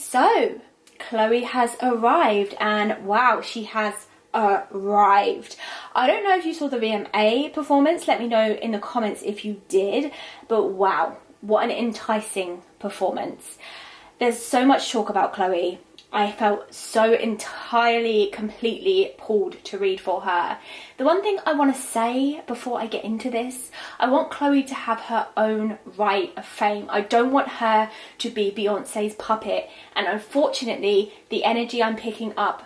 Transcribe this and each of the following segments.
So, Chloe has arrived, and wow, she has arrived. I don't know if you saw the VMA performance. Let me know in the comments if you did. But wow, what an enticing performance. There's so much talk about Chloe. I felt so entirely, completely pulled to read for her. The one thing I want to say before I get into this, I want Chloe to have her own right of fame. I don't want her to be Beyonce's puppet. And unfortunately, the energy I'm picking up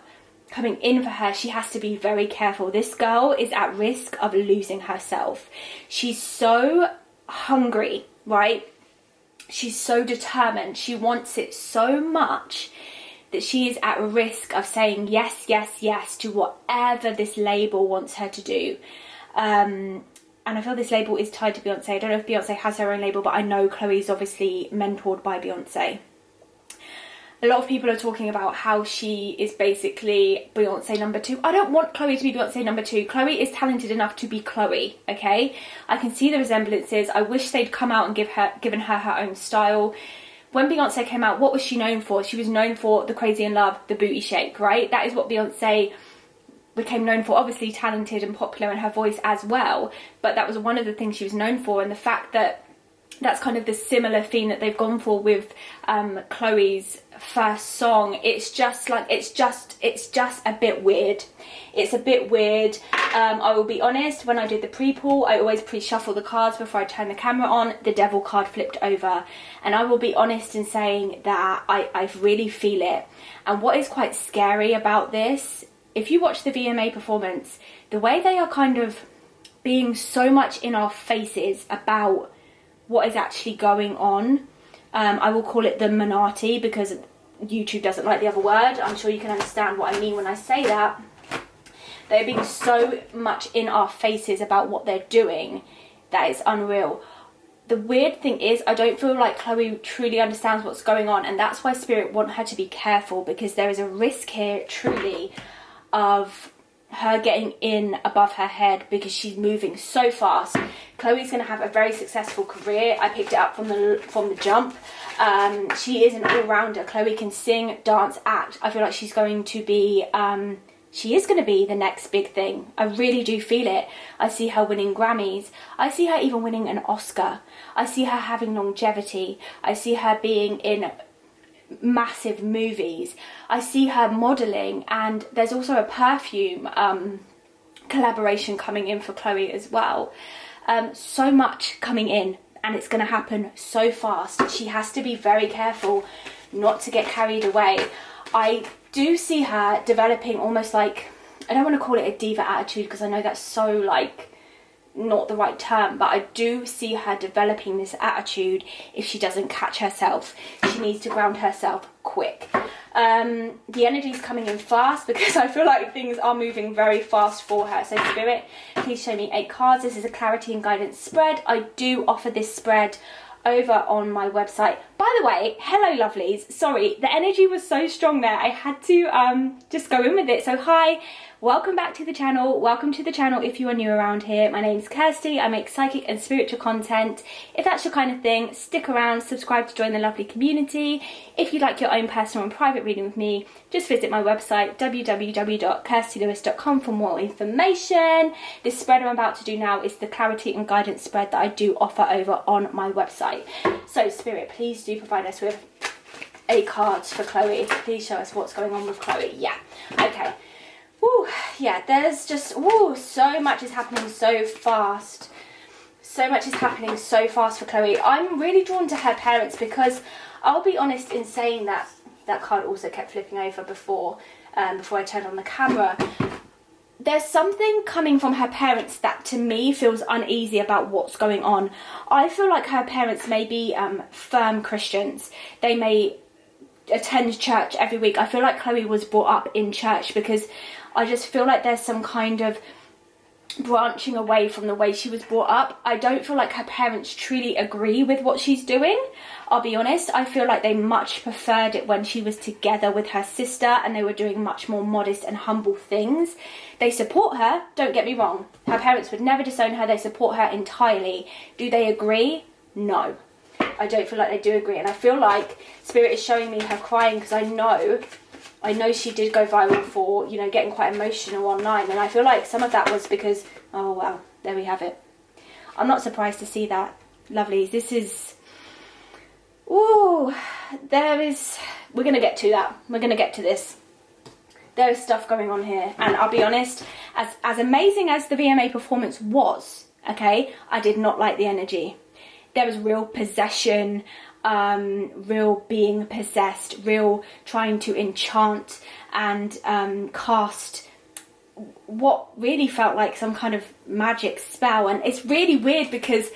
coming in for her, she has to be very careful. This girl is at risk of losing herself. She's so hungry, right? She's so determined. She wants it so much that she is at risk of saying yes, yes, yes to whatever this label wants her to do. And I feel this label is tied to Beyonce. I don't know if Beyonce has her own label, but I know Chloe's obviously mentored by Beyonce. A lot of people are talking about how she is basically Beyonce number 2. I don't want Chloe to be Beyonce number 2. Chloe is talented enough to be Chloe, okay? I can see the resemblances. I wish they'd come out and given her her own style. When Beyonce came out, what was she known for? She was known for the Crazy in Love, the booty shake, right? That is what Beyonce became known for. Obviously talented and popular in her voice as well, but that was one of the things she was known for. And the fact that that's kind of the similar theme that they've gone for with Chloe's first song, it's just a bit weird. It's a bit weird. I will be honest, when I did the pre-pull, I always pre-shuffle the cards before I turn the camera on. The devil card flipped over, and I will be honest in saying that I really feel it. And what is quite scary about this, if you watch the VMA performance, the way they are kind of being so much in our faces about what is actually going on. I will call it the Minati because YouTube doesn't like the other word. I'm sure you can understand what I mean when I say that. They're being so much in our faces about what they're doing that it's unreal. The weird thing is, I don't feel like Chloe truly understands what's going on, and that's why Spirit want her to be careful, because there is a risk here truly of her getting in above her head because she's moving so fast. Chloe's going to have a very successful career. I picked it up from the jump. She is an all-rounder. Chloe can sing, dance, act. I feel like she's going to be she is going to be the next big thing. I really do feel it. I see her winning Grammys. I see her even winning an Oscar. I see her having longevity. I see her being in massive movies. I see her modelling, and there's also a perfume collaboration coming in for Chloe as well. So much coming in, and it's going to happen so fast. She has to be very careful not to get carried away. I do see her developing almost like, I don't want to call it a diva attitude because I know that's so like not the right term, but I do see her developing this attitude if she doesn't catch herself. She needs to ground herself quick. The energy is coming in fast because I feel like things are moving very fast for her. So Spirit, please show me 8 cards. This is a clarity and guidance spread. I do offer this spread over on my website. By the way, hello lovelies. Sorry, the energy was so strong there. I had to just go in with it. So hi, welcome back to the channel. Welcome to the channel if you are new around here. My name's Kirsty. I make psychic and spiritual content. If that's your kind of thing, stick around, subscribe to join the lovely community. If you'd like your own personal and private reading with me, just visit my website www.kirstylewis.com for more information. This spread I'm about to do now is the clarity and guidance spread that I do offer over on my website. So Spirit, please do provide us with 8 cards for Chloe. Please show us what's going on with Chloe. Yeah, okay. Woo, yeah, there's just, woo, so much is happening so fast. So much is happening so fast for Chloe. I'm really drawn to her parents because I'll be honest in saying that that card also kept flipping over before I turned on the camera. There's something coming from her parents that to me feels uneasy about what's going on. I feel like her parents may be firm Christians. They may attend church every week. I feel like Chloe was brought up in church because I just feel like there's some kind of branching away from the way she was brought up. I don't feel like her parents truly agree with what she's doing. I'll be honest, I feel like they much preferred it when she was together with her sister and they were doing much more modest and humble things. They support her, don't get me wrong. Her parents would never disown her, they support her entirely. Do they agree? No. I don't feel like they do agree. And I feel like Spirit is showing me her crying because I know she did go viral for, you know, getting quite emotional online. And I feel like some of that was because, oh, well, there we have it. I'm not surprised to see that. Lovelies. This is, ooh, we're going to get to that. We're going to get to this. There is stuff going on here. And I'll be honest, as amazing as the VMA performance was, okay, I did not like the energy. There was real possession, real being possessed, real trying to enchant and cast what really felt like some kind of magic spell. And it's really weird because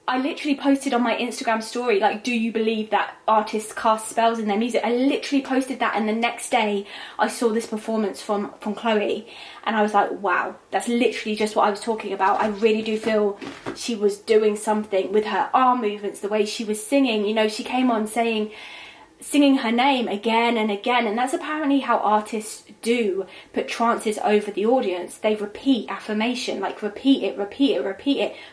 I literally posted on my Instagram story, like, do you believe that artists cast spells in their music? I literally posted that, and the next day I saw this performance from Chloe, and I was like, wow, that's literally just what I was talking about. I really do feel she was doing something with her arm movements, the way she was singing. You know, she came on singing her name again and again, and that's apparently how artists do put trances over the audience. They repeat affirmation, like repeat it.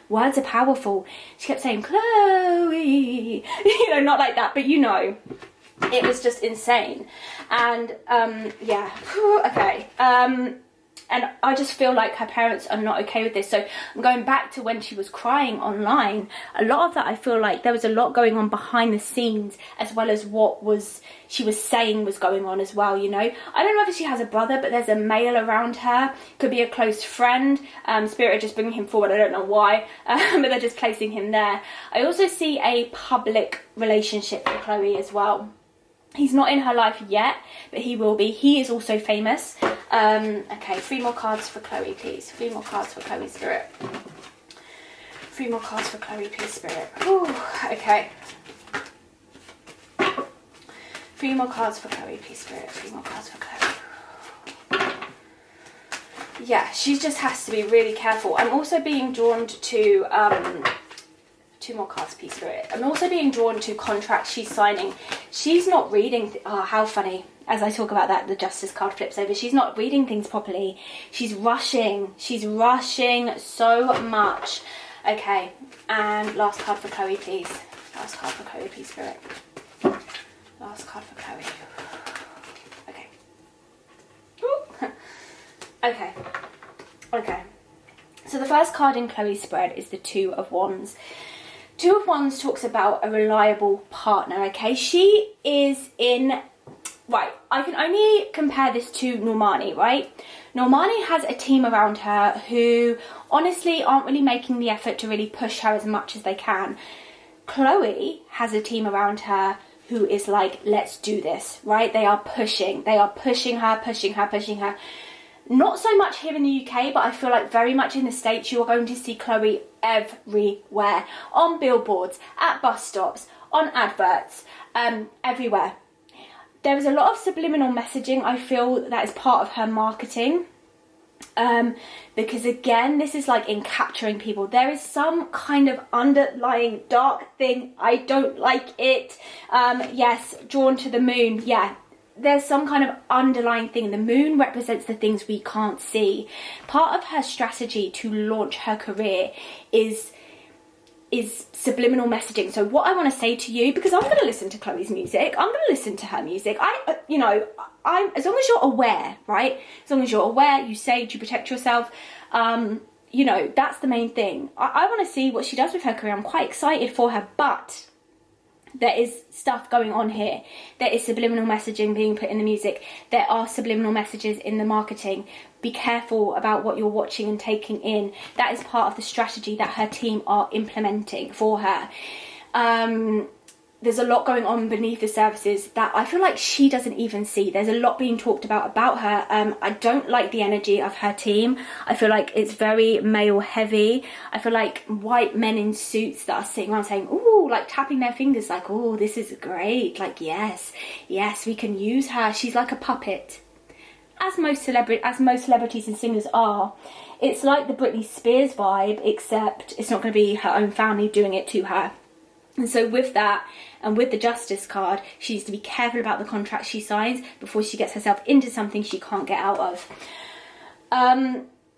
Words are powerful. She kept saying, Chloe, you know, not like that, but you know, it was just insane. And yeah, okay. And I just feel like her parents are not okay with this. So I'm going back to when she was crying online. A lot of that, I feel like there was a lot going on behind the scenes, as well as what she was saying was going on as well, you know. I don't know if she has a brother, but there's a male around her. Could be a close friend. Spirit are just bringing him forward. I don't know why, but they're just placing him there. I also see a public relationship for Chloe as well. He's not in her life yet, but he will be. He is also famous. Okay, 3 more cards for Chloe, please. 3 more cards for Chloe, Spirit. 3 more cards for Chloe, please, Spirit. Ooh, okay. 3 more cards for Chloe, please, Spirit. 3 more cards for Chloe. Yeah, she just has to be really careful. I'm also being drawn to... 2 more cards, please, Spirit. I'm also being drawn to contracts she's signing. She's not reading... oh, how funny. As I talk about that, the Justice card flips over. She's not reading things properly. She's rushing. She's rushing so much. Okay, and last card for Chloe, please. Last card for Chloe, please, Spirit. Last card for Chloe. Okay. Ooh. Okay. Okay. So the first card in Chloe's spread is the 2 of Wands. 2 of Wands talks about a reliable partner, okay? She is in... right, I can only compare this to Normani, right? Normani has a team around her who honestly aren't really making the effort to really push her as much as they can. Chloe has a team around her who is like, let's do this, right? They are pushing her. Not so much here in the UK, but I feel like very much in the States, you are going to see Chloe everywhere. On billboards, at bus stops, on adverts, everywhere. There is a lot of subliminal messaging, I feel, that is part of her marketing. Because again, this is like in capturing people. There is some kind of underlying dark thing. I don't like it. Yes, drawn to the moon. Yeah. There's some kind of underlying thing. The moon represents the things we can't see. Part of her strategy to launch her career is subliminal messaging. So what I want to say to you, because I'm going to listen to Chloe's music, I'm going to listen to her music. I'm as long as you're aware, right? As long as you're aware, you sage, you protect yourself. You know, that's the main thing. I want to see what she does with her career. I'm quite excited for her, but there is stuff going on here. There is subliminal messaging being put in the music. There are subliminal messages in the marketing. Be careful about what you're watching and taking in. That is part of the strategy that her team are implementing for her. There's a lot going on beneath the surfaces that I feel like she doesn't even see. There's a lot being talked about her. I don't like the energy of her team. I feel like it's very male heavy. I feel like white men in suits that are sitting around saying, ooh, like tapping their fingers like, oh, this is great. Like, yes, we can use her. She's like a puppet. As most celebrities and singers are. It's like the Britney Spears vibe, except it's not going to be her own family doing it to her. And so with that, and with the Justice card, she needs to be careful about the contract she signs before she gets herself into something she can't get out of.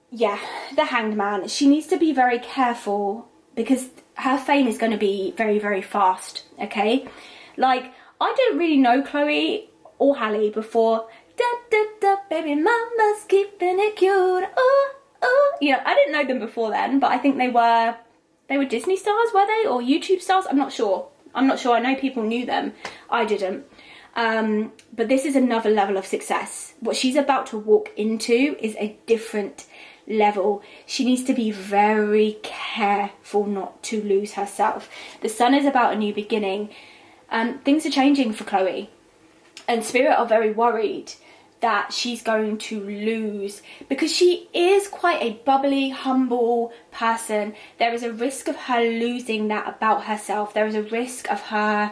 Yeah, the Hanged Man. She needs to be very careful because her fame is going to be very, very fast, okay? Like, I didn't really know Chloe or Halle before. Da, da, da, baby mama's keeping it cute. Oh, oh. You know, I didn't know them before then, but I think they were Disney stars, were they? Or YouTube stars? I'm not sure. I know people knew them. I didn't. But this is another level of success. What she's about to walk into is a different level. She needs to be very careful not to lose herself. The sun is about a new beginning. Things are changing for Chloe, and Spirit are very worried that she's going to lose, because she is quite a bubbly, humble person. There is a risk of her losing that about herself. There is a risk of her,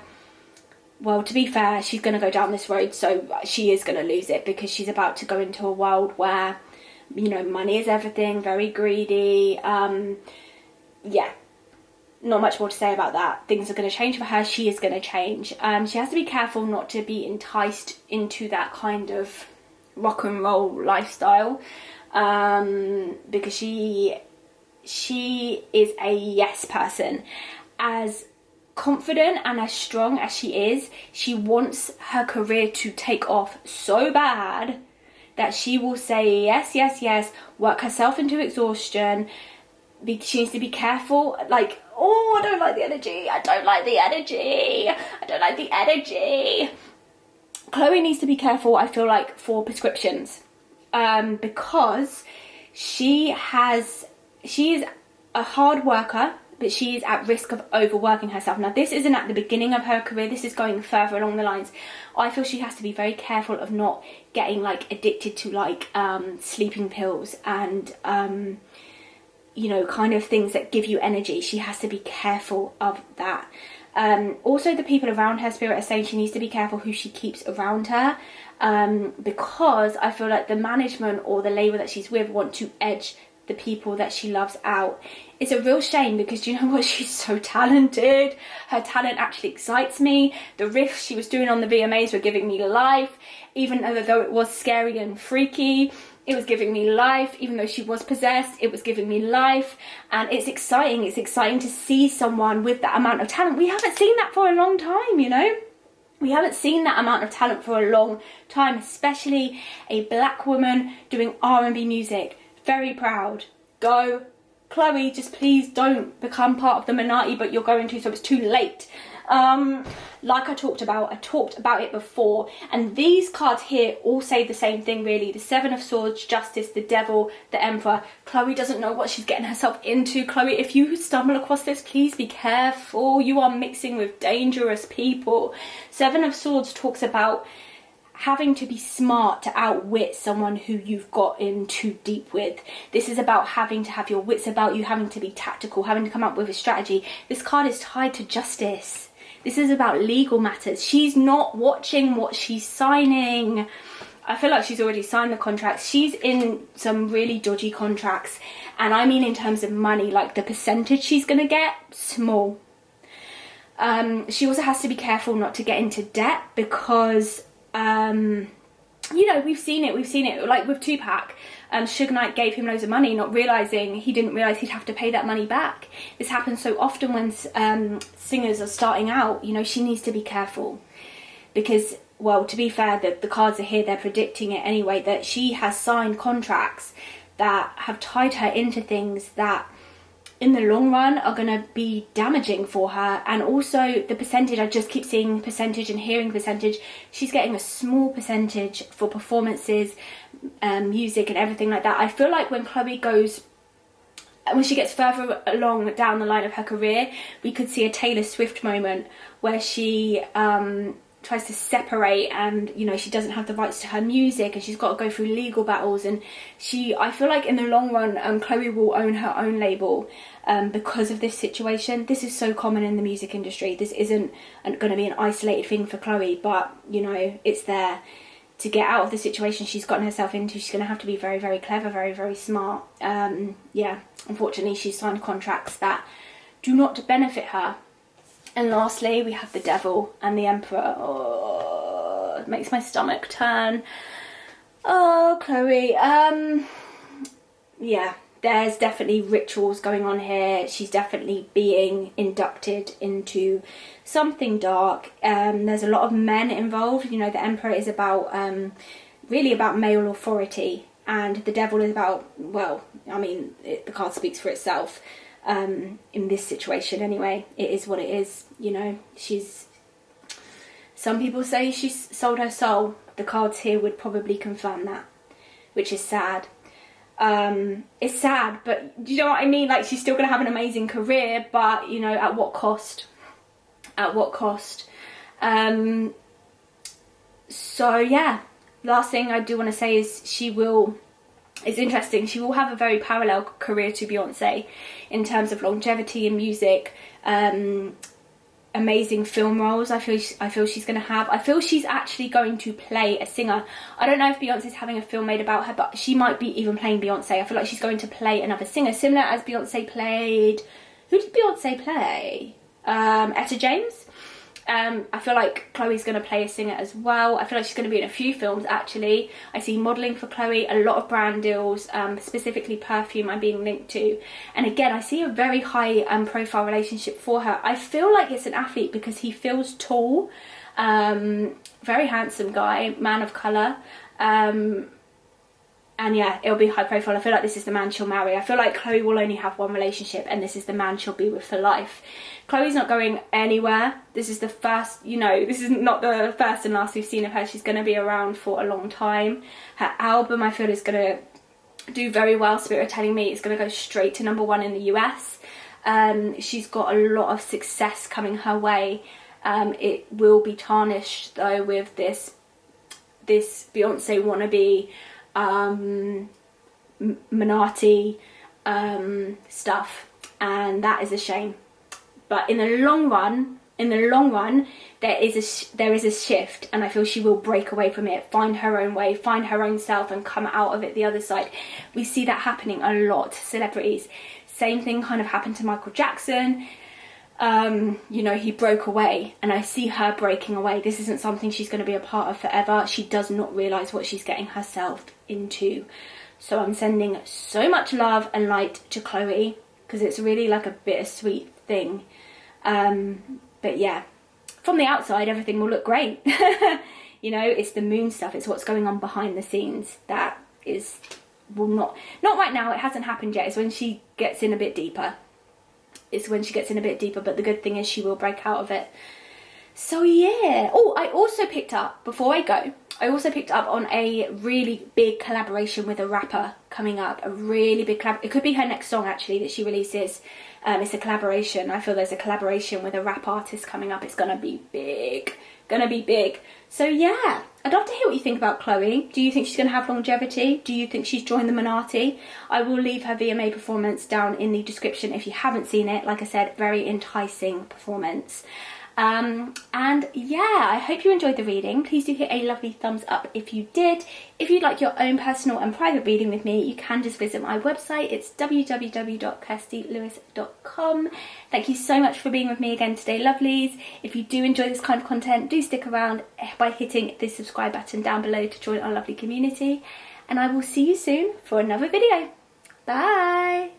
well, to be fair, she's going to go down this road, so she is going to lose it, because she's about to go into a world where, you know, money is everything, very greedy. Yeah, not much more to say about that. Things are going to change for her. She is going to change. She has to be careful not to be enticed into that kind of rock and roll lifestyle, because she is a yes person. As confident and as strong as she is, she wants her career to take off so bad that she will say yes, yes, yes, work herself into exhaustion. She needs to be careful. Like, oh, I don't like the energy. I don't like the energy. I don't like the energy. Chloe needs to be careful, I feel like, for prescriptions, because she is a hard worker, but she is at risk of overworking herself. Now, this isn't at the beginning of her career. This is going further along the lines. I feel she has to be very careful of not getting, like, addicted to, like, sleeping pills and, you know, kind of things that give you energy. She has to be careful of that. Also, the people around her, Spirit, are saying she needs to be careful who she keeps around her, because I feel like the management or the label that she's with want to edge the people that she loves out. It's a real shame, because do you know what? She's so talented. Her talent actually excites me. The riffs she was doing on the VMAs were giving me life, even though it was scary and freaky. It was giving me life. Even though she was possessed, it was giving me life. And it's exciting. It's exciting to see someone with that amount of talent. We haven't seen that for a long time, you know? We haven't seen that amount of talent for a long time, especially a black woman doing R&B music. Very proud. Go. Chloe, just please don't become part of the Minati, but you're going to, so it's too late. Like I talked about it before, and these cards here all say the same thing, really. The Seven of Swords, Justice, the Devil, the Emperor. Chloe doesn't know what she's getting herself into. Chloe, if you stumble across this, please be careful. You are mixing with dangerous people. Seven of Swords talks about having to be smart to outwit someone who you've got in too deep with. This is about having to have your wits about you, having to be tactical, having to come up with a strategy. This card is tied to justice. This is about legal matters. She's not watching what she's signing. I feel like she's already signed the contracts. She's in some really dodgy contracts. And I mean in terms of money, like the percentage she's going to get, small. She also has to be careful not to get into debt, because you know, we've seen it like with Tupac. Suge Knight gave him loads of money, not realising he didn't realise he'd have to pay that money back. This happens so often when singers are starting out. You know, she needs to be careful, because, well, to be fair, the cards are here, they're predicting it anyway, that she has signed contracts that have tied her into things that in the long run are going to be damaging for her. And also the percentage, I just keep seeing percentage and hearing percentage. She's getting a small percentage for performances, music and everything like that. I feel like when she gets further along down the line of her career, we could see a Taylor Swift moment where she tries to separate, and, you know, she doesn't have the rights to her music, and she's got to go through legal battles. And I feel like in the long run, Chloe will own her own label because of this situation. This is so common in the music industry. This isn't going to be an isolated thing for Chloe, but, you know, it's there. To get out of the situation she's gotten herself into, she's going to have to be very, very clever, very, very smart. Yeah, unfortunately, she's signed contracts that do not benefit her. And lastly, we have the Devil and the Emperor. Oh, it makes my stomach turn. Oh, Chloe. Yeah, there's definitely rituals going on here. She's definitely being inducted into something dark. There's a lot of men involved. You know, the Emperor is about really about male authority, and the Devil is about, well, I mean, the card speaks for itself. In this situation anyway, it is what it is. You know, some people say she's sold her soul. The cards here would probably confirm that, which is sad. It's sad, but you know what I mean? Like, she's still going to have an amazing career, but, you know, at what cost? At what cost? So, yeah. Last thing I do want to say is it's interesting, she will have a very parallel career to Beyonce in terms of longevity in music, amazing film roles. I feel she's going to have. I feel she's actually going to play a singer. I don't know if Beyonce's having a film made about her, but she might be even playing Beyonce. I feel like she's going to play another singer, similar as Beyonce played. Who did Beyonce play? Etta James. I feel like Chloe's going to play a singer as well. I feel like she's going to be in a few films, actually. I see modelling for Chloe, a lot of brand deals, specifically perfume I'm being linked to. And again, I see a very high profile relationship for her. I feel like it's an athlete because he feels tall, very handsome guy, man of colour. And yeah, it'll be high profile. I feel like this is the man she'll marry. I feel like Chloe will only have one relationship, and this is the man she'll be with for life. Chloe's not going anywhere. This is the first, you know, this is not the first and last we've seen of her. She's going to be around for a long time. Her album, I feel, is going to do very well. Spirit are telling me it's going to go straight to #1 in the US. She's got a lot of success coming her way. It will be tarnished, though, with this Beyonce wannabe Minati stuff, and that is a shame. But in the long run, there is a shift, and I feel she will break away from it, find her own way, find her own self, and come out of it the other side. We see that happening a lot to celebrities. Same thing kind of happened to Michael Jackson. You know, he broke away, and I see her breaking away. This isn't something she's going to be a part of forever. She does not realise what she's getting herself into. So I'm sending so much love and light to Chloe, because it's really like a bittersweet thing. But yeah, from the outside, everything will look great. You know, it's the moon stuff. It's what's going on behind the scenes that will not right now. It hasn't happened yet. It's when she gets in a bit deeper. But the good thing is she will break out of it. So yeah. Oh, I also picked up, before I go, on a really big collaboration with a rapper coming up. A really big collab. It could be her next song, actually, that she releases. It's a collaboration. I feel there's a collaboration with a rap artist coming up. It's gonna be big. So yeah, I'd love to hear what you think about Chloe. Do you think she's going to have longevity? Do you think she's joined the Minati? I will leave her VMA performance down in the description if you haven't seen it. Like I said, very enticing performance. And yeah, I hope you enjoyed the reading. Please do hit a lovely thumbs up if you did. If you'd like your own personal and private reading with me, you can just visit my website. It's www.kirstilewis.com. Thank you so much for being with me again today, lovelies. If you do enjoy this kind of content, do stick around by hitting the subscribe button down below to join our lovely community. And I will see you soon for another video. Bye!